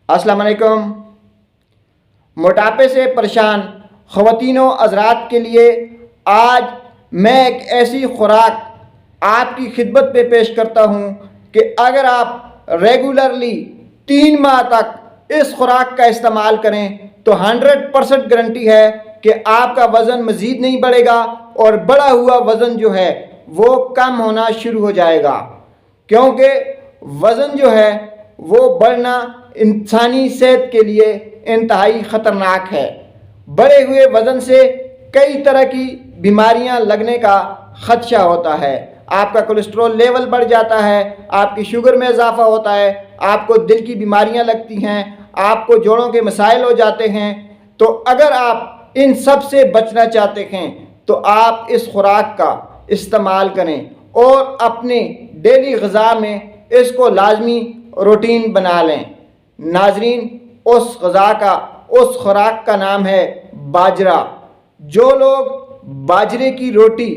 अस्सलाम वालेकुम। मोटापे से परेशान ख़वातीनों हज़रात के लिए आज मैं एक ऐसी खुराक आपकी खिदमत पे पेश करता हूँ कि अगर आप रेगुलरली 3 माह तक इस खुराक का इस्तेमाल करें तो 100% गारंटी है कि आपका वज़न मज़ीद नहीं बढ़ेगा और बढ़ा हुआ वज़न जो है वो कम होना शुरू हो जाएगा। क्योंकि वज़न जो है वो बढ़ना इंसानी सेहत के लिए इंतहाई ख़तरनाक है। बढ़े हुए वज़न से कई तरह की बीमारियां लगने का ख़दशा होता है। आपका कोलेस्ट्रॉल लेवल बढ़ जाता है, आपकी शुगर में इजाफ़ा होता है, आपको दिल की बीमारियां लगती हैं, आपको जोड़ों के मसाइल हो जाते हैं। तो अगर आप इन सब से बचना चाहते हैं तो आप इस खुराक का इस्तेमाल करें और अपने डेली ग़िज़ा में इसको लाजमी रूटीन बना लें। नाज़रीन, उस ग़िज़ा का, उस खुराक का नाम है बाजरा। जो लोग बाजरे की रोटी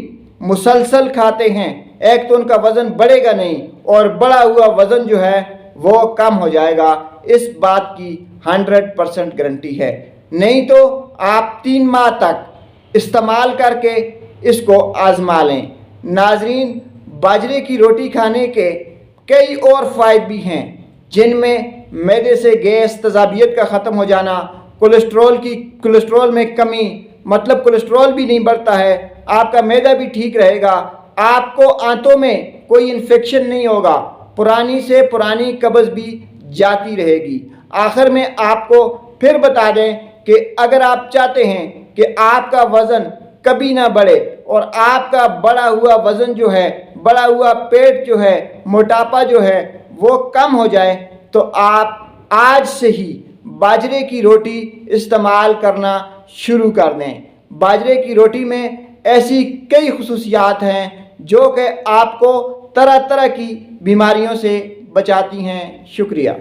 मुसलसल खाते हैं, एक तो उनका वज़न बढ़ेगा नहीं और बढ़ा हुआ वज़न जो है वो कम हो जाएगा। इस बात की 100% गारंटी है। नहीं तो आप 3 माह तक इस्तेमाल करके इसको आज़मा लें। नाज़रीन, बाजरे की रोटी खाने के कई और फ़ायदे भी हैं, जिनमें मैदे से गैस, तेज़ाबियत का ख़त्म हो जाना, कोलेस्ट्रॉल में कमी, मतलब कोलेस्ट्रॉल भी नहीं बढ़ता है, आपका मैदा भी ठीक रहेगा, आपको आंतों में कोई इन्फेक्शन नहीं होगा, पुरानी से पुरानी कब्ज़ भी जाती रहेगी। आखिर में आपको फिर बता दें कि अगर आप चाहते हैं कि आपका वज़न कभी ना बढ़े और आपका बढ़ा हुआ वज़न जो है, बढ़ा हुआ पेट जो है, मोटापा जो है वो कम हो जाए, तो आप आज से ही बाजरे की रोटी इस्तेमाल करना शुरू कर दें। बाजरे की रोटी में ऐसी कई खुसूसियात हैं जो कि आपको तरह तरह की बीमारियों से बचाती हैं। शुक्रिया।